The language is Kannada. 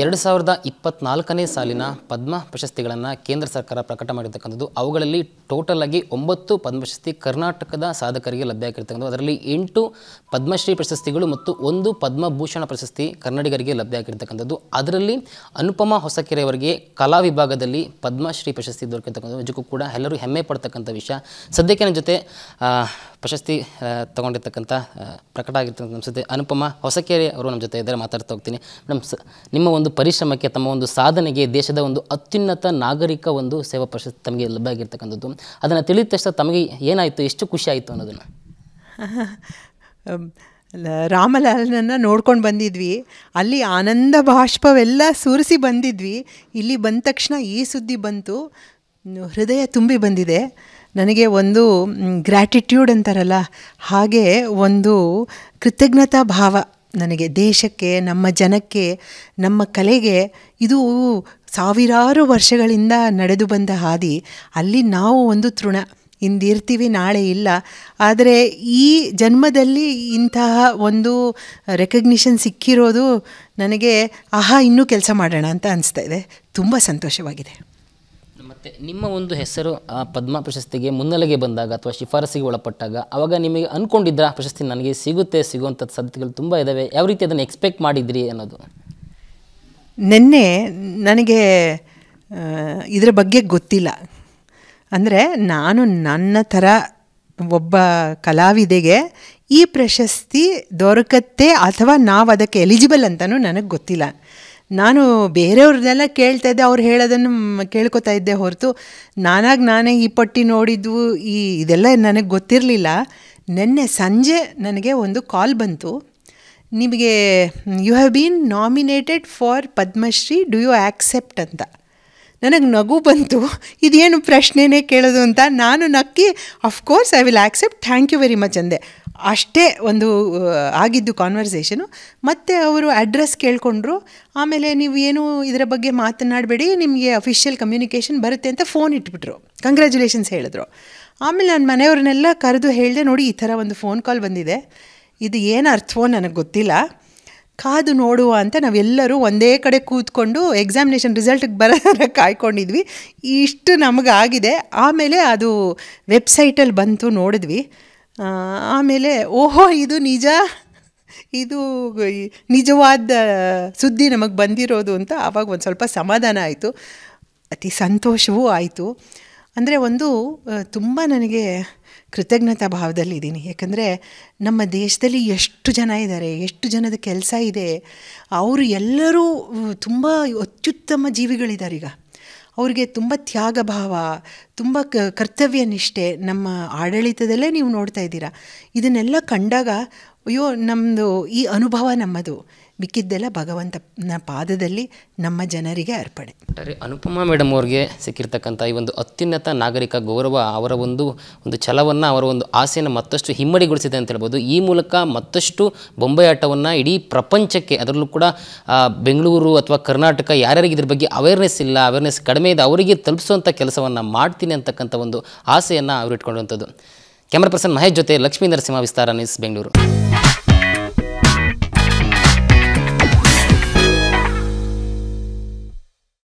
2024ನೇ ಸಾಲಿನ ಪದ್ಮ ಪ್ರಶಸ್ತಿಗಳನ್ನು ಕೇಂದ್ರ ಸರ್ಕಾರ ಪ್ರಕಟ ಮಾಡಿರ್ತಕ್ಕಂಥದ್ದು. ಅವುಗಳಲ್ಲಿ ಟೋಟಲ್ ಆಗಿ 9 ಪದ್ಮ ಪ್ರಶಸ್ತಿ ಕರ್ನಾಟಕದ ಸಾಧಕರಿಗೆ ಲಭ್ಯ ಆಗಿರ್ತಕ್ಕಂಥದ್ದು. ಅದರಲ್ಲಿ 8 ಪದ್ಮಶ್ರೀ ಪ್ರಶಸ್ತಿಗಳು ಮತ್ತು 1 ಪದ್ಮಭೂಷಣ ಪ್ರಶಸ್ತಿ ಕನ್ನಡಿಗರಿಗೆ ಲಭ್ಯ ಆಗಿರ್ತಕ್ಕಂಥದ್ದು. ಅದರಲ್ಲಿ ಅನುಪಮ ಹೊಸಕೆರೆ ಅವರಿಗೆ ಕಲಾ ವಿಭಾಗದಲ್ಲಿ ಪದ್ಮಶ್ರೀ ಪ್ರಶಸ್ತಿ ದೊರಕಿರ್ತಕ್ಕಂಥದ್ದು ನಿಜಕ್ಕೂ ಕೂಡ ಎಲ್ಲರೂ ಹೆಮ್ಮೆ ಪಡ್ತಕ್ಕಂಥ ವಿಷಯ. ಸದ್ಯಕ್ಕೆ ನನ್ನ ಜೊತೆ ಪ್ರಶಸ್ತಿ ತಗೊಂಡಿರ್ತಕ್ಕಂಥ ಪ್ರಕಟ ಆಗಿರ್ತಕ್ಕಂಥ ನಮ್ಮ ಜೊತೆ ಅನುಪಮ ಹೊಸಕೆರೆ ಅವರು ನಮ್ಮ ಜೊತೆ ಇದ್ದಾರೆ. ಮಾತಾಡ್ತಾ ಹೋಗ್ತೀನಿ ಮೇಡಮ್. ನಿಮ್ಮ ಒಂದು ಪರಿಶ್ರಮಕ್ಕೆ, ತಮ್ಮ ಒಂದು ಸಾಧನೆಗೆ ದೇಶದ ಒಂದು ಅತ್ಯುನ್ನತ ನಾಗರಿಕ ಒಂದು ಸೇವಾ ಪ್ರಶಸ್ತಿ ತಮಗೆ ಲಭ್ಯ ಆಗಿರ್ತಕ್ಕಂಥದ್ದು. ಅದನ್ನು ತಿಳಿದ ತಕ್ಷಣ ತಮಗೆ ಏನಾಯಿತು, ಎಷ್ಟು ಖುಷಿ ಆಯಿತು ಅನ್ನೋದನ್ನು? ರಾಮಲಾಲನನ್ನು ನೋಡ್ಕೊಂಡು ಬಂದಿದ್ವಿ, ಅಲ್ಲಿ ಆನಂದ ಬಾಷ್ಪವೆಲ್ಲ ಸುರಿಸಿ ಬಂದಿದ್ವಿ. ಇಲ್ಲಿ ಬಂದ ತಕ್ಷಣ ಈ ಸುದ್ದಿ ಬಂತು, ಹೃದಯ ತುಂಬಿ ಬಂದಿದೆ. ನನಗೆ ಒಂದು ಗ್ರ್ಯಾಟಿಟ್ಯೂಡ್ ಅಂತಾರಲ್ಲ ಹಾಗೆ ಒಂದು ಕೃತಜ್ಞತಾ ಭಾವ ನನಗೆ, ದೇಶಕ್ಕೆ, ನಮ್ಮ ಜನಕ್ಕೆ, ನಮ್ಮ ಕಲೆಗೆ. ಇದು ಸಾವಿರಾರು ವರ್ಷಗಳಿಂದ ನಡೆದು ಬಂದ ಹಾದಿ. ಅಲ್ಲಿ ನಾವು ಒಂದು ತೃಣ, ಇಂದಿರ್ತೀವಿ ನಾಳೆ ಇಲ್ಲ. ಆದರೆ ಈ ಜನ್ಮದಲ್ಲಿ ಇಂತಹ ಒಂದು ರೆಕಗ್ನಿಷನ್ ಸಿಕ್ಕಿರೋದು ನನಗೆ ಇನ್ನೂ ಕೆಲಸ ಮಾಡೋಣ ಅಂತ ಅನಿಸ್ತಾ ಇದೆ. ತುಂಬ ಸಂತೋಷವಾಗಿದೆ. ಮತ್ತು ನಿಮ್ಮ ಒಂದು ಹೆಸರು ಆ ಪದ್ಮ ಪ್ರಶಸ್ತಿಗೆ ಮುನ್ನೆಲೆಗೆ ಬಂದಾಗ ಅಥವಾ ಶಿಫಾರಸಿಗೆ ಒಳಪಟ್ಟಾಗ ಆವಾಗ ನಿಮಗೆ ಅಂದ್ಕೊಂಡಿದ್ದ ಪ್ರಶಸ್ತಿ ನನಗೆ ಸಿಗುವಂಥ ಸಾಧ್ಯತೆಗಳು ತುಂಬ ಇದ್ದಾವೆ, ಯಾವ ರೀತಿ ಅದನ್ನು ಎಕ್ಸ್ಪೆಕ್ಟ್ ಮಾಡಿದ್ರಿ ಅನ್ನೋದು? ನಿನ್ನೆ ನನಗೆ ಇದರ ಬಗ್ಗೆ ಗೊತ್ತಿಲ್ಲ. ಅಂದರೆ ನಾನು ನನ್ನ ಥರ ಒಬ್ಬ ಕಲಾವಿದೆಗೆ ಈ ಪ್ರಶಸ್ತಿ ದೊರಕತ್ತೆ ಅಥವಾ ನಾವು ಅದಕ್ಕೆ ಎಲಿಜಿಬಲ್ ಅಂತಲೂ ನನಗೆ ಗೊತ್ತಿಲ್ಲ. ನಾನು ಬೇರೆಯವ್ರನ್ನೆಲ್ಲ ಕೇಳ್ತಾ ಇದ್ದೆ, ಅವ್ರು ಹೇಳೋದನ್ನು ಕೇಳ್ಕೊತಾ ಇದ್ದೆ ಹೊರತು ನಾನೇ ಈ ಪಟ್ಟಿ ನೋಡಿದ್ದು ಇದೆಲ್ಲ ನನಗೆ ಗೊತ್ತಿರಲಿಲ್ಲ. ನಿನ್ನೆ ಸಂಜೆ ನನಗೆ ಒಂದು ಕಾಲ್ ಬಂತು, ನಿಮಗೆ you have been nominated for Padmashri, do you accept ಅಂತ. ನನಗೆ ನಗು ಬಂತು, ಇದೇನು ಪ್ರಶ್ನೆನೇ ಕೇಳೋದು ಅಂತ. ನಾನು ನಕ್ಕಿ of course I will accept, thank you very much ಅಂದೆ. ಅಷ್ಟೇ ಒಂದು ಆಗಿದ್ದು ಕಾನ್ವರ್ಸೇಷನು. ಮತ್ತು ಅವರು ಅಡ್ರೆಸ್ ಕೇಳಿಕೊಂಡ್ರು. ಆಮೇಲೆ ನೀವು ಏನು ಇದರ ಬಗ್ಗೆ ಮಾತನಾಡಬೇಡಿ, ನಿಮಗೆ ಅಫಿಷಿಯಲ್ ಕಮ್ಯುನಿಕೇಷನ್ ಬರುತ್ತೆ ಅಂತ ಫೋನ್ ಇಟ್ಬಿಟ್ರು. ಕಂಗ್ರ್ಯಾಚುಲೇಷನ್ಸ್ ಹೇಳಿದ್ರು. ಆಮೇಲೆ ನನ್ನ ಮನೆಯವ್ರನ್ನೆಲ್ಲ ಕರೆದು ಹೇಳಿದೆ, ನೋಡಿ ಈ ಥರ ಒಂದು ಫೋನ್ ಕಾಲ್ ಬಂದಿದೆ, ಇದು ಏನು ಅರ್ಥವೋ ನನಗೆ ಗೊತ್ತಿಲ್ಲ, ಕಾದು ನೋಡುವ ಅಂತ ನಾವೆಲ್ಲರೂ ಒಂದೇ ಕಡೆ ಕೂತ್ಕೊಂಡು ಎಕ್ಸಾಮಿನೇಷನ್ ರಿಸಲ್ಟಿಗೆ ಬರೋದರ ಕಾಯ್ಕೊಂಡಿದ್ವಿ. ಇಷ್ಟು ನಮಗಾಗಿದೆ. ಆಮೇಲೆ ಅದು ವೆಬ್ಸೈಟಲ್ಲಿ ಬಂತು, ನೋಡಿದ್ವಿ. ಆಮೇಲೆ ಓಹೋ ಇದು ನಿಜವಾದ ಸುದ್ದಿ ನಮಗೆ ಬಂದಿರೋದು ಅಂತ ಆವಾಗ ಒಂದು ಸ್ವಲ್ಪ ಸಮಾಧಾನ ಆಯಿತು, ಅತಿ ಸಂತೋಷವೂ ಆಯಿತು. ಅಂದರೆ ಒಂದು ತುಂಬ ನನಗೆ ಕೃತಜ್ಞತಾ ಭಾವದಲ್ಲಿದ್ದೀನಿ. ಯಾಕಂದರೆ ನಮ್ಮ ದೇಶದಲ್ಲಿ ಎಷ್ಟು ಜನ ಇದ್ದಾರೆ, ಎಷ್ಟು ಜನದ ಕೆಲಸ ಇದೆ. ಅವರು ಎಲ್ಲರೂ ತುಂಬ ಅತ್ಯುತ್ತಮ ಜೀವಿಗಳಿದ್ದಾರೆ. ಈಗ ಅವ್ರಿಗೆ ತುಂಬ ತ್ಯಾಗ ಭಾವ, ತುಂಬ ಕರ್ತವ್ಯ ನಿಷ್ಠೆ ನಮ್ಮ ಆಡಳಿತದಲ್ಲೇ ನೀವು ನೋಡ್ತಾ ಇದ್ದೀರಾ. ಇದನ್ನೆಲ್ಲ ಕಂಡಾಗ ಅಯ್ಯೋ ನಮ್ಮದು ಈ ಅನುಭವ ನಮ್ಮದು, ಮಿಕ್ಕಿದ್ದೆಲ್ಲ ಭಗವಂತನ ಪಾದದಲ್ಲಿ ನಮ್ಮ ಜನರಿಗೆ ಅರ್ಪಣೆ. ಅನುಪಮಾ ಮೇಡಮ್ ಅವ್ರಿಗೆ ಸಿಕ್ಕಿರ್ತಕ್ಕಂಥ ಈ ಒಂದು ಅತ್ಯುನ್ನತ ನಾಗರಿಕ ಗೌರವ ಅವರ ಒಂದು ಛಲವನ್ನು, ಅವರ ಒಂದು ಆಸೆಯನ್ನು ಮತ್ತಷ್ಟು ಹಿಮ್ಮಡಿಗೊಳಿಸಿದೆ ಅಂತ ಹೇಳ್ಬೋದು. ಈ ಮೂಲಕ ಮತ್ತಷ್ಟು ಬೊಂಬೆ ಆಟವನ್ನು ಇಡೀ ಪ್ರಪಂಚಕ್ಕೆ, ಅದರಲ್ಲೂ ಕೂಡ ಬೆಂಗಳೂರು ಅಥವಾ ಕರ್ನಾಟಕ ಯಾರ್ಯಾರಿಗೆ ಇದ್ರ ಬಗ್ಗೆ ಅವೇರ್ನೆಸ್ ಕಡಿಮೆ ಇದೆ ಅವರಿಗೆ ತಲುಪಿಸುವಂಥ ಕೆಲಸವನ್ನು ಮಾಡ್ತೀನಿ ಅಂತಕ್ಕಂಥ ಒಂದು ಆಸೆಯನ್ನು ಅವರು ಇಟ್ಕೊಳ್ಳುವಂಥದ್ದು. ಕ್ಯಾಮ್ರಾ ಪರ್ಸನ್ ಮಹೇಶ್ ಜೊತೆ ಲಕ್ಷ್ಮೀ ನರಸಿಂಹ, ವಿಸ್ತಾರ ನ್ಯೂಸ್, ಬೆಂಗಳೂರು.